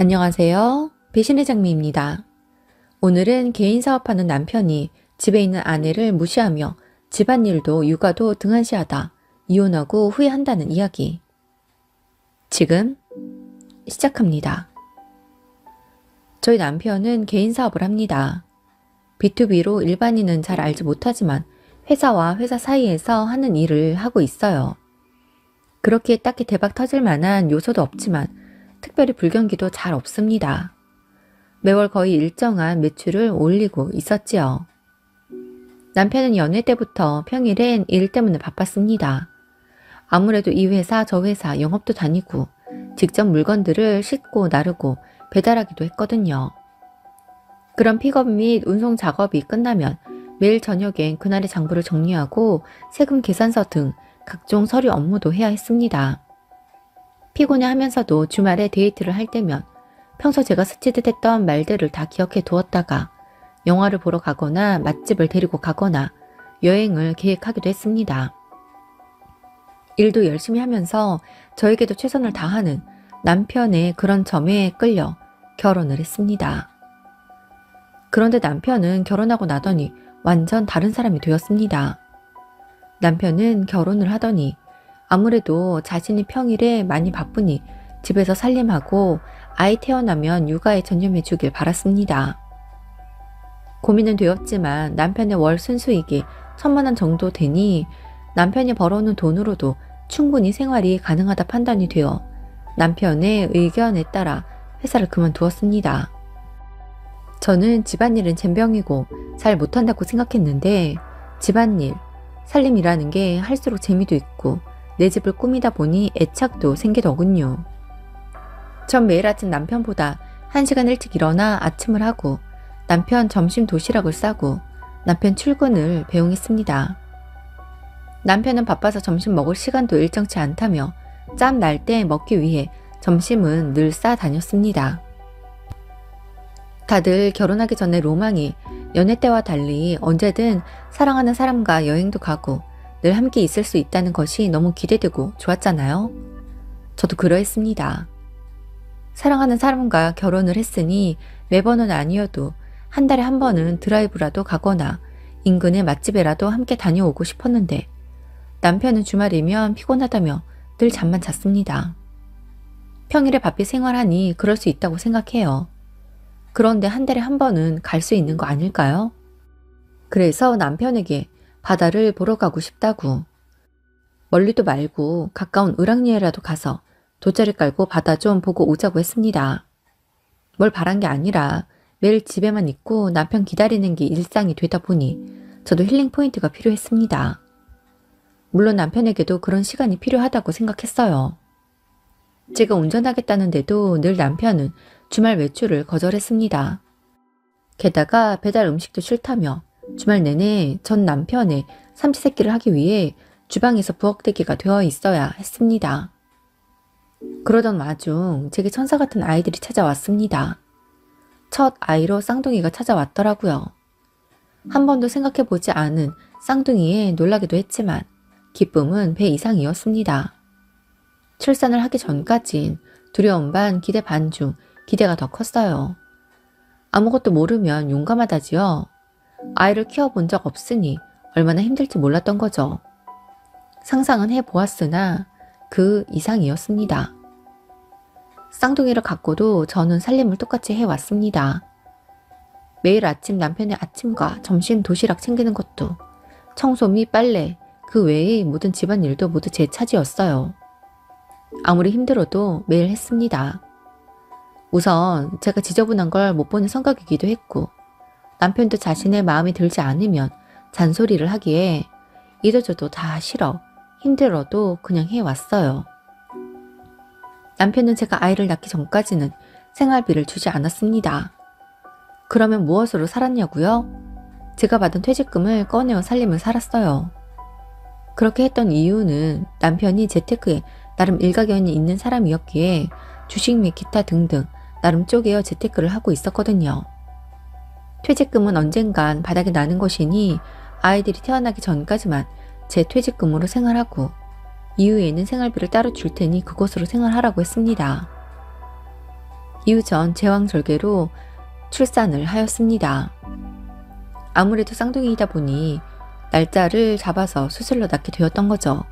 안녕하세요. 배신의 장미입니다. 오늘은 개인 사업하는 남편이 집에 있는 아내를 무시하며 집안일도 육아도 등한시하다 이혼하고 후회한다는 이야기. 지금 시작합니다. 저희 남편은 개인 사업을 합니다. B2B로 일반인은 잘 알지 못하지만 회사와 회사 사이에서 하는 일을 하고 있어요. 그렇게 딱히 대박 터질 만한 요소도 없지만 특별히 불경기도 잘 없습니다. 매월 거의 일정한 매출을 올리고 있었지요. 남편은 연애 때부터 평일엔 일 때문에 바빴습니다. 아무래도 이 회사 저 회사 영업도 다니고 직접 물건들을 싣고 나르고 배달하기도 했거든요. 그런 픽업 및 운송 작업이 끝나면 매일 저녁엔 그날의 장부를 정리하고 세금 계산서 등 각종 서류 업무도 해야 했습니다. 피곤해 하면서도 주말에 데이트를 할 때면 평소 제가 스치듯 했던 말들을 다 기억해 두었다가 영화를 보러 가거나 맛집을 데리고 가거나 여행을 계획하기도 했습니다. 일도 열심히 하면서 저에게도 최선을 다하는 남편의 그런 점에 끌려 결혼을 했습니다. 그런데 남편은 결혼하고 나더니 완전 다른 사람이 되었습니다. 남편은 결혼을 하더니 아무래도 자신이 평일에 많이 바쁘니 집에서 살림하고 아이 태어나면 육아에 전념해 주길 바랐습니다. 고민은 되었지만 남편의 월 순수익이 1,000만 원 정도 되니 남편이 벌어오는 돈으로도 충분히 생활이 가능하다 판단이 되어 남편의 의견에 따라 회사를 그만두었습니다. 저는 집안일은 젬병이고 잘 못한다고 생각했는데 집안일, 살림이라는 게 할수록 재미도 있고 내 집을 꾸미다 보니 애착도 생기더군요. 전 매일 아침 남편보다 1시간 일찍 일어나 아침을 하고 남편 점심 도시락을 싸고 남편 출근을 배웅했습니다. 남편은 바빠서 점심 먹을 시간도 일정치 않다며 짬 날 때 먹기 위해 점심은 늘 싸 다녔습니다. 다들 결혼하기 전에 로망이 연애 때와 달리 언제든 사랑하는 사람과 여행도 가고 늘 함께 있을 수 있다는 것이 너무 기대되고 좋았잖아요. 저도 그러했습니다. 사랑하는 사람과 결혼을 했으니 매번은 아니어도 한 달에 한 번은 드라이브라도 가거나 인근의 맛집에라도 함께 다녀오고 싶었는데 남편은 주말이면 피곤하다며 늘 잠만 잤습니다. 평일에 바삐 생활하니 그럴 수 있다고 생각해요. 그런데 한 달에 한 번은 갈 수 있는 거 아닐까요? 그래서 남편에게 바다를 보러 가고 싶다고, 멀리도 말고 가까운 을왕리에라도 가서 돗자리 깔고 바다 좀 보고 오자고 했습니다. 뭘 바란 게 아니라 매일 집에만 있고 남편 기다리는 게 일상이 되다 보니 저도 힐링 포인트가 필요했습니다. 물론 남편에게도 그런 시간이 필요하다고 생각했어요. 제가 운전하겠다는데도 늘 남편은 주말 외출을 거절했습니다. 게다가 배달 음식도 싫다며 주말 내내 전 남편의 삼시세끼를 하기 위해 주방에서 부엌대기가 되어 있어야 했습니다. 그러던 와중 제게 천사 같은 아이들이 찾아왔습니다. 첫 아이로 쌍둥이가 찾아왔더라고요. 한 번도 생각해보지 않은 쌍둥이에 놀라기도 했지만 기쁨은 배 이상이었습니다. 출산을 하기 전까진 두려움 반 기대 반 중 기대가 더 컸어요. 아무것도 모르면 용감하다지요. 아이를 키워본 적 없으니 얼마나 힘들지 몰랐던 거죠. 상상은 해보았으나 그 이상이었습니다. 쌍둥이를 갖고도 저는 살림을 똑같이 해왔습니다. 매일 아침 남편의 아침과 점심 도시락 챙기는 것도, 청소 및 빨래, 그 외의 모든 집안일도 모두 제 차지였어요. 아무리 힘들어도 매일 했습니다. 우선 제가 지저분한 걸 못 보는 성격이기도 했고 남편도 자신의 마음에 들지 않으면 잔소리를 하기에 이도저도 다 싫어 힘들어도 그냥 해왔어요. 남편은 제가 아이를 낳기 전까지는 생활비를 주지 않았습니다. 그러면 무엇으로 살았냐고요? 제가 받은 퇴직금을 꺼내어 살림을 살았어요. 그렇게 했던 이유는 남편이 재테크에 나름 일가견이 있는 사람이었기에 주식 및 기타 등등 나름 쪼개어 재테크를 하고 있었거든요. 퇴직금은 언젠간 바닥이 나는 것이니 아이들이 태어나기 전까지만 제 퇴직금으로 생활하고 이후에는 생활비를 따로 줄 테니 그것으로 생활하라고 했습니다. 이후 전 제왕절개로 출산을 하였습니다. 아무래도 쌍둥이이다 보니 날짜를 잡아서 수술로 낳게 되었던 거죠.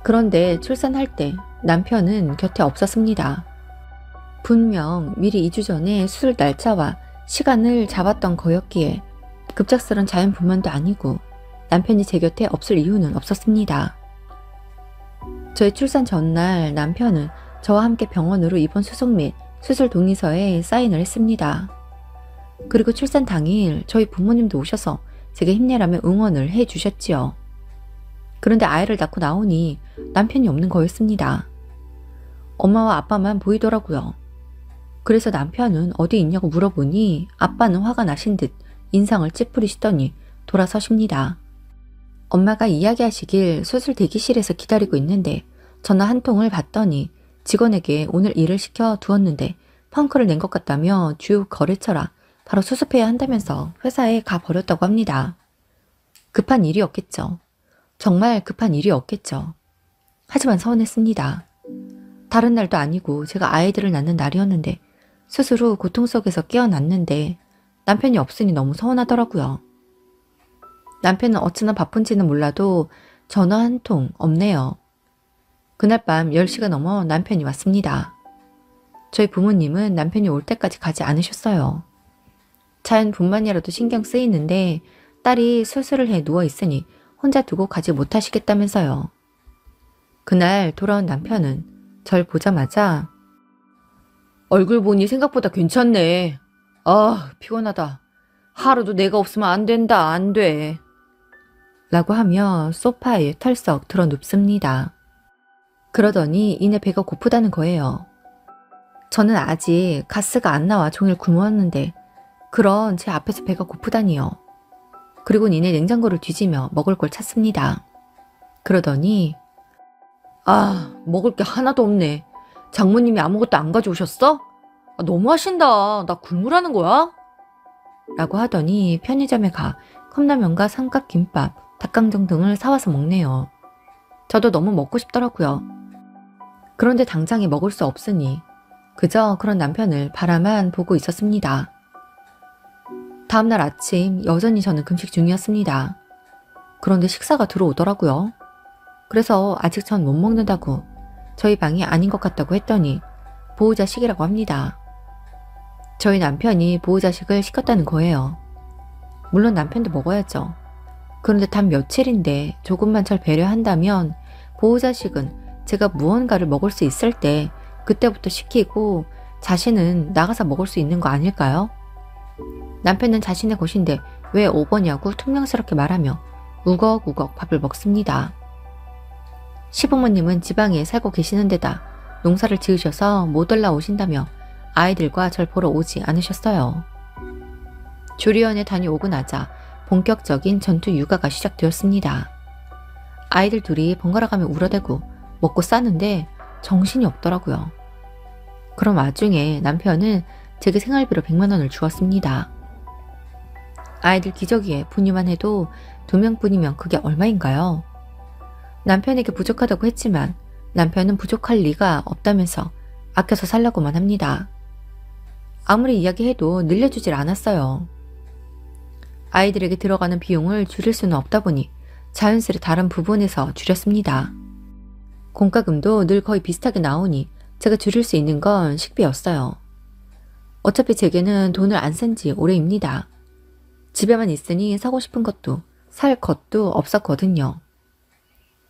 그런데 출산할 때 남편은 곁에 없었습니다. 분명 미리 2주 전에 수술 날짜와 시간을 잡았던 거였기에 급작스런 자연분만도 아니고 남편이 제 곁에 없을 이유는 없었습니다. 저의 출산 전날 남편은 저와 함께 병원으로 입원 수속 및 수술 동의서에 사인을 했습니다. 그리고 출산 당일 저희 부모님도 오셔서 제게 힘내라며 응원을 해주셨지요. 그런데 아이를 낳고 나오니 남편이 없는 거였습니다. 엄마와 아빠만 보이더라고요. 그래서 남편은 어디 있냐고 물어보니 아빠는 화가 나신 듯 인상을 찌푸리시더니 돌아서십니다. 엄마가 이야기하시길 수술 대기실에서 기다리고 있는데 전화 한 통을 받더니 직원에게 오늘 일을 시켜 두었는데 펑크를 낸 것 같다며 주요 거래처라 바로 수습해야 한다면서 회사에 가버렸다고 합니다. 급한 일이었겠죠. 정말 급한 일이었겠죠. 하지만 서운했습니다. 다른 날도 아니고 제가 아이들을 낳는 날이었는데 수술 후 고통 속에서 깨어났는데 남편이 없으니 너무 서운하더라고요. 남편은 어찌나 바쁜지는 몰라도 전화 한 통 없네요. 그날 밤 10시가 넘어 남편이 왔습니다. 저희 부모님은 남편이 올 때까지 가지 않으셨어요. 자연분만이라도 신경 쓰이는데 딸이 수술을 해 누워있으니 혼자 두고 가지 못하시겠다면서요. 그날 돌아온 남편은 절 보자마자 얼굴 보니 생각보다 괜찮네. 아, 피곤하다. 하루도 내가 없으면 안 된다, 안 돼. 라고 하며 소파에 털썩 들어 눕습니다. 그러더니 이내 배가 고프다는 거예요. 저는 아직 가스가 안 나와 종일 굶었는데 그런 제 앞에서 배가 고프다니요. 그리고 이내 냉장고를 뒤지며 먹을 걸 찾습니다. 그러더니 아, 먹을 게 하나도 없네. 장모님이 아무것도 안 가져오셨어? 아, 너무하신다. 나 굶으라는 거야? 라고 하더니 편의점에 가 컵라면과 삼각김밥, 닭강정 등을 사와서 먹네요. 저도 너무 먹고 싶더라고요. 그런데 당장에 먹을 수 없으니 그저 그런 남편을 바라만 보고 있었습니다. 다음날 아침 여전히 저는 금식 중이었습니다. 그런데 식사가 들어오더라고요. 그래서 아직 전 못 먹는다고 저희 방이 아닌 것 같다고 했더니 보호자식이라고 합니다. 저희 남편이 보호자식을 시켰다는 거예요. 물론 남편도 먹어야죠. 그런데 단 며칠인데 조금만 절 배려한다면 보호자식은 제가 무언가를 먹을 수 있을 때 그때부터 시키고 자신은 나가서 먹을 수 있는 거 아닐까요? 남편은 자신의 것인데 왜 오버냐고 퉁명스럽게 말하며 우걱우걱 밥을 먹습니다. 시부모님은 지방에 살고 계시는 데다 농사를 지으셔서 못 올라오신다며 아이들과 절 보러 오지 않으셨어요. 조리원에 다녀오고 나자 본격적인 전투 육아가 시작되었습니다. 아이들 둘이 번갈아가며 울어대고 먹고 싸는데 정신이 없더라고요. 그런 와중에 남편은 제게 생활비로 100만 원을 주었습니다. 아이들 기저귀에 분유만 해도 2명뿐이면 그게 얼마인가요? 남편에게 부족하다고 했지만 남편은 부족할 리가 없다면서 아껴서 살라고만 합니다. 아무리 이야기해도 늘려주질 않았어요. 아이들에게 들어가는 비용을 줄일 수는 없다 보니 자연스레 다른 부분에서 줄였습니다. 공과금도 늘 거의 비슷하게 나오니 제가 줄일 수 있는 건 식비였어요. 어차피 제게는 돈을 안 쓴 지 오래입니다. 집에만 있으니 사고 싶은 것도 살 것도 없었거든요.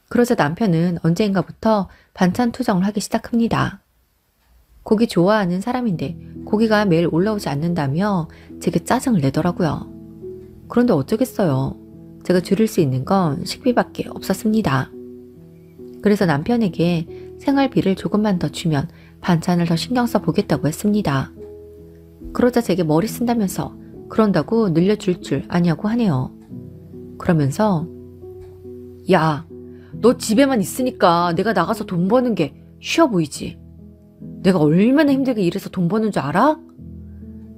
그러자 남편은 언제인가부터 반찬 투정을 하기 시작합니다. 고기 좋아하는 사람인데 고기가 매일 올라오지 않는다며 제게 짜증을 내더라고요. 그런데 어쩌겠어요. 제가 줄일 수 있는 건 식비밖에 없었습니다. 그래서 남편에게 생활비를 조금만 더 주면 반찬을 더 신경 써 보겠다고 했습니다. 그러자 제게 머리 쓴다면서 그런다고 늘려줄 줄 아냐고 하네요. 그러면서 야, 너 집에만 있으니까 내가 나가서 돈 버는 게 쉬워 보이지? 내가 얼마나 힘들게 일해서 돈 버는 줄 알아?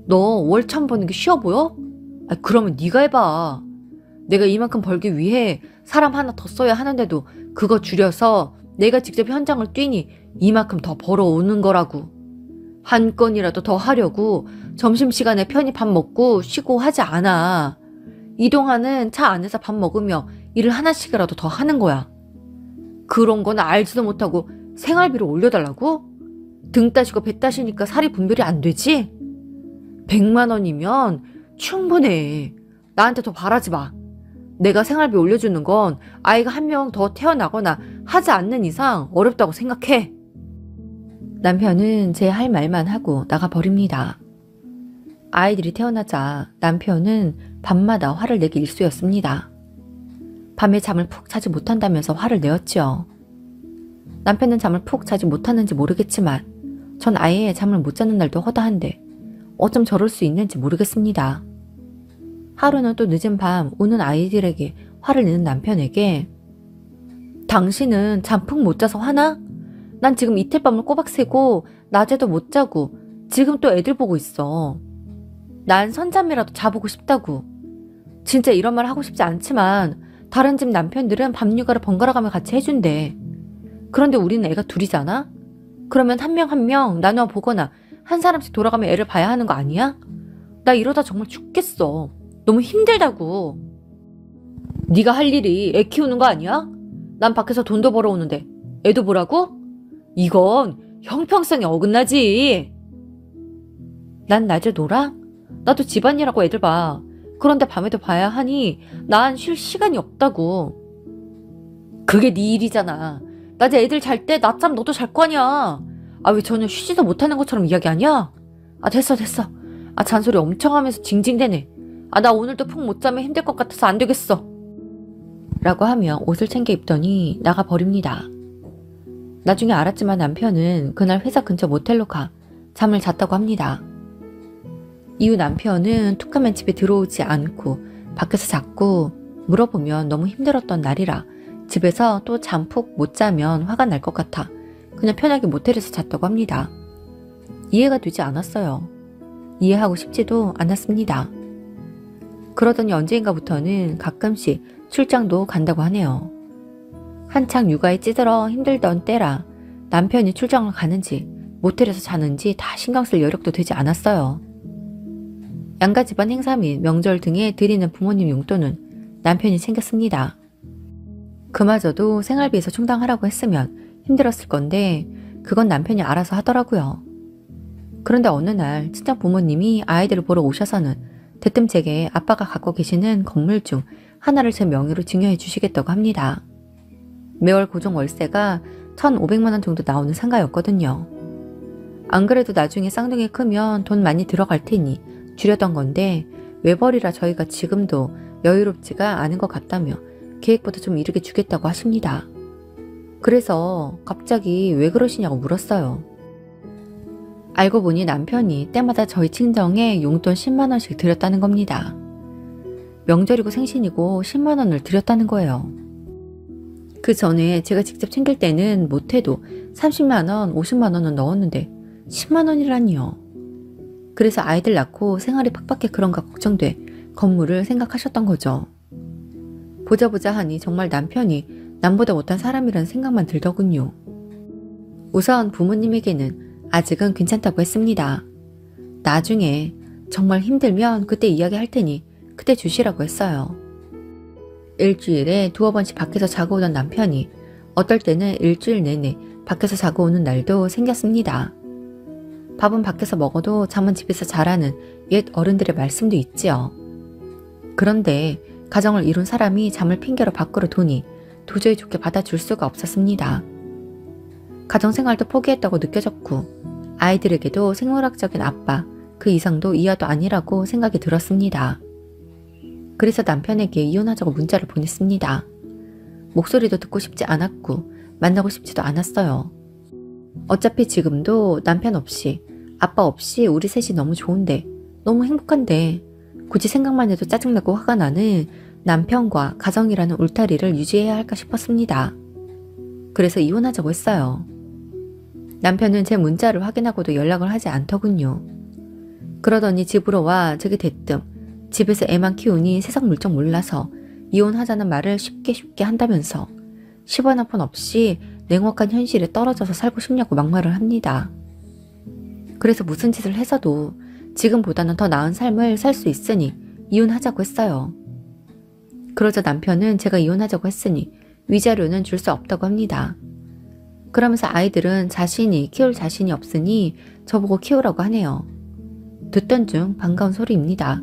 너 월 천 버는 게 쉬워 보여? 아, 그러면 네가 해봐. 내가 이만큼 벌기 위해 사람 하나 더 써야 하는데도 그거 줄여서 내가 직접 현장을 뛰니 이만큼 더 벌어오는 거라고. 한 건이라도 더 하려고 점심시간에 편히 밥 먹고 쉬고 하지 않아. 이동하는 차 안에서 밥 먹으며 일을 하나씩이라도 더 하는 거야. 그런 건 알지도 못하고 생활비를 올려달라고? 등 따시고 배 따시니까 살이 분별이 안 되지? 100만 원이면 충분해. 나한테 더 바라지 마. 내가 생활비 올려주는 건 아이가 한 명 더 태어나거나 하지 않는 이상 어렵다고 생각해. 남편은 제 할 말만 하고 나가버립니다. 아이들이 태어나자 남편은 밤마다 화를 내기 일쑤였습니다. 밤에 잠을 푹 자지 못한다면서 화를 내었지요. 남편은 잠을 푹 자지 못하는지 모르겠지만 전 아예 잠을 못 자는 날도 허다한데 어쩜 저럴 수 있는지 모르겠습니다. 하루는 또 늦은 밤 우는 아이들에게 화를 내는 남편에게 당신은 잠 푹 못 자서 화나? 난 지금 이틀 밤을 꼬박 새고 낮에도 못 자고 지금 또 애들 보고 있어. 난 선잠이라도 자보고 싶다고. 진짜 이런 말 하고 싶지 않지만 다른 집 남편들은 밤 육아를 번갈아 가며 같이 해준대. 그런데 우리는 애가 둘이잖아? 그러면 한 명 한 명 나눠 보거나 한 사람씩 돌아가며 애를 봐야 하는 거 아니야? 나 이러다 정말 죽겠어. 너무 힘들다고. 네가 할 일이 애 키우는 거 아니야? 난 밖에서 돈도 벌어오는데 애도 보라고? 이건 형평성에 어긋나지. 난 낮에 놀아? 나도 집안일하고 애들 봐. 그런데 밤에도 봐야 하니 난 쉴 시간이 없다고. 그게 네 일이잖아. 낮에 애들 잘 때 낮잠 너도 잘 거 아니야. 아, 왜 전혀 쉬지도 못하는 것처럼 이야기하냐? 아, 됐어. 아, 잔소리 엄청 하면서 징징대네. 아, 나 오늘도 푹 못 자면 힘들 것 같아서 안 되겠어. 라고 하며 옷을 챙겨 입더니 나가버립니다. 나중에 알았지만 남편은 그날 회사 근처 모텔로 가 잠을 잤다고 합니다. 이후 남편은 툭하면 집에 들어오지 않고 밖에서 잤고 물어보면 너무 힘들었던 날이라 집에서 또 잠 푹 못 자면 화가 날 것 같아 그냥 편하게 모텔에서 잤다고 합니다. 이해가 되지 않았어요. 이해하고 싶지도 않았습니다. 그러더니 언제인가부터는 가끔씩 출장도 간다고 하네요. 한창 육아에 찌들어 힘들던 때라 남편이 출장을 가는지 모텔에서 자는지 다 신경 쓸 여력도 되지 않았어요. 양가 집안 행사 및 명절 등에 드리는 부모님 용돈은 남편이 챙겼습니다. 그마저도 생활비에서 충당하라고 했으면 힘들었을 건데 그건 남편이 알아서 하더라고요. 그런데 어느 날 친정 부모님이 아이들을 보러 오셔서는 대뜸 제게 아빠가 갖고 계시는 건물 중 하나를 제 명의로 증여해 주시겠다고 합니다. 매월 고정 월세가 1,500만 원 정도 나오는 상가였거든요. 안 그래도 나중에 쌍둥이 크면 돈 많이 들어갈 테니 주려던 건데 외벌이라 저희가 지금도 여유롭지가 않은 것 같다며 계획보다 좀 이르게 주겠다고 하십니다. 그래서 갑자기 왜 그러시냐고 물었어요. 알고 보니 남편이 때마다 저희 친정에 용돈 10만 원씩 드렸다는 겁니다. 명절이고 생신이고 10만 원을 드렸다는 거예요. 그 전에 제가 직접 챙길 때는 못해도 30만 원, 50만 원은 넣었는데 10만 원이라니요. 그래서 아이들 낳고 생활이 팍팍해 그런가 걱정돼 건물을 생각하셨던 거죠. 보자 하니 정말 남편이 남보다 못한 사람이라는 생각만 들더군요. 우선 부모님에게는 아직은 괜찮다고 했습니다. 나중에 정말 힘들면 그때 이야기할 테니 그때 주시라고 했어요. 일주일에 2-3번씩 밖에서 자고 오던 남편이 어떨 때는 일주일 내내 밖에서 자고 오는 날도 생겼습니다. 밥은 밖에서 먹어도 잠은 집에서 자라는 옛 어른들의 말씀도 있지요. 그런데 가정을 이룬 사람이 잠을 핑계로 밖으로 도니 도저히 좋게 받아줄 수가 없었습니다. 가정생활도 포기했다고 느껴졌고 아이들에게도 생물학적인 아빠 그 이상도 이하도 아니라고 생각이 들었습니다. 그래서 남편에게 이혼하자고 문자를 보냈습니다. 목소리도 듣고 싶지 않았고 만나고 싶지도 않았어요. 어차피 지금도 남편 없이 아빠 없이 우리 셋이 너무 좋은데 너무 행복한데 굳이 생각만 해도 짜증나고 화가 나는 남편과 가정이라는 울타리를 유지해야 할까 싶었습니다. 그래서 이혼하자고 했어요. 남편은 제 문자를 확인하고도 연락을 하지 않더군요. 그러더니 집으로 와 저기 대뜸 집에서 애만 키우니 세상 물정 몰라서 이혼하자는 말을 쉽게 한다면서 10원 한 푼 없이 냉혹한 현실에 떨어져서 살고 싶냐고 막말을 합니다. 그래서 무슨 짓을 해서도 지금보다는 더 나은 삶을 살 수 있으니 이혼하자고 했어요. 그러자 남편은 제가 이혼하자고 했으니 위자료는 줄 수 없다고 합니다. 그러면서 아이들은 자신이 키울 자신이 없으니 저보고 키우라고 하네요. 듣던 중 반가운 소리입니다.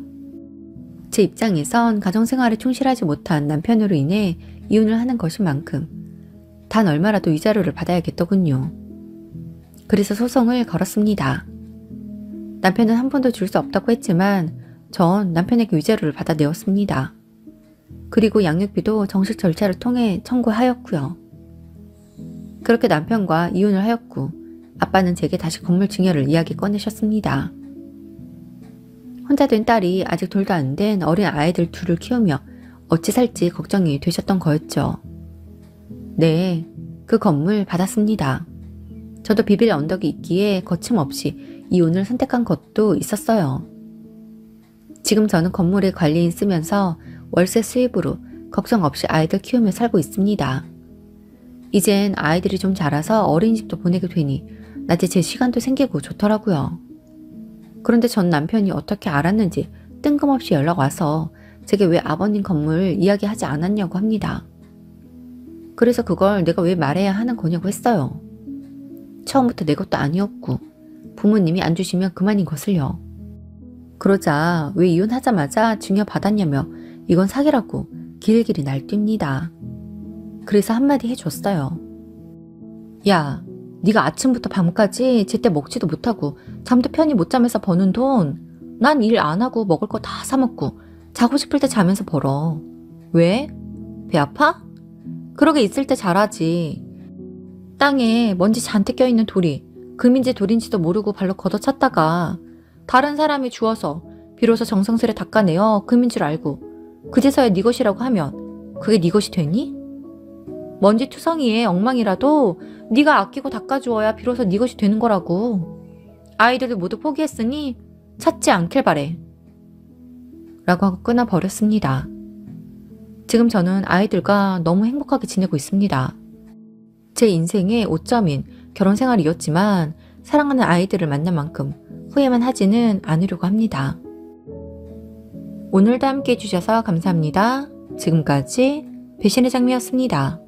제 입장에선 가정생활에 충실하지 못한 남편으로 인해 이혼을 하는 것인 만큼 단 얼마라도 위자료를 받아야겠더군요. 그래서 소송을 걸었습니다. 남편은 한 푼도 줄 수 없다고 했지만 전 남편에게 위자료를 받아내었습니다. 그리고 양육비도 정식 절차를 통해 청구하였고요. 그렇게 남편과 이혼을 하였고 아빠는 제게 다시 건물 증여를 이야기 꺼내셨습니다. 혼자 된 딸이 아직 둘도 안 된 어린 아이들 둘을 키우며 어찌 살지 걱정이 되셨던 거였죠. 네, 그 건물 받았습니다. 저도 비빌 언덕이 있기에 거침없이 이혼을 선택한 것도 있었어요. 지금 저는 건물의 관리인 쓰면서 월세 수입으로 걱정 없이 아이들 키우며 살고 있습니다. 이젠 아이들이 좀 자라서 어린이집도 보내게 되니 낮에 제 시간도 생기고 좋더라고요. 그런데 전 남편이 어떻게 알았는지 뜬금없이 연락 와서 제게 왜 아버님 건물 이야기하지 않았냐고 합니다. 그래서 그걸 내가 왜 말해야 하는 거냐고 했어요. 처음부터 내 것도 아니었고 부모님이 안 주시면 그만인 것을요. 그러자 왜 이혼하자마자 증여받았냐며 이건 사기라고 길길이 날뜁니다. 그래서 한마디 해줬어요. 야, 네가 아침부터 밤까지 제때 먹지도 못하고 잠도 편히 못 자면서 버는 돈 난 일 안 하고 먹을 거 다 사 먹고 자고 싶을 때 자면서 벌어. 왜? 배 아파? 그러게 있을 때 잘하지. 땅에 먼지 잔뜩 껴있는 돌이 금인지 돌인지도 모르고 발로 걷어찼다가 다른 사람이 주워서 비로소 정성스레 닦아내어 금인 줄 알고 그제서야 네 것이라고 하면 그게 네 것이 되니? 먼지 투성이에 엉망이라도 네가 아끼고 닦아주어야 비로소 네 것이 되는 거라고. 아이들도 모두 포기했으니 찾지 않길 바래. 라고 하고 끊어버렸습니다. 지금 저는 아이들과 너무 행복하게 지내고 있습니다. 제 인생의 오점인 결혼 생활이었지만 사랑하는 아이들을 만난 만큼 후회만 하지는 않으려고 합니다. 오늘도 함께 해주셔서 감사합니다. 지금까지 배신의 장미였습니다.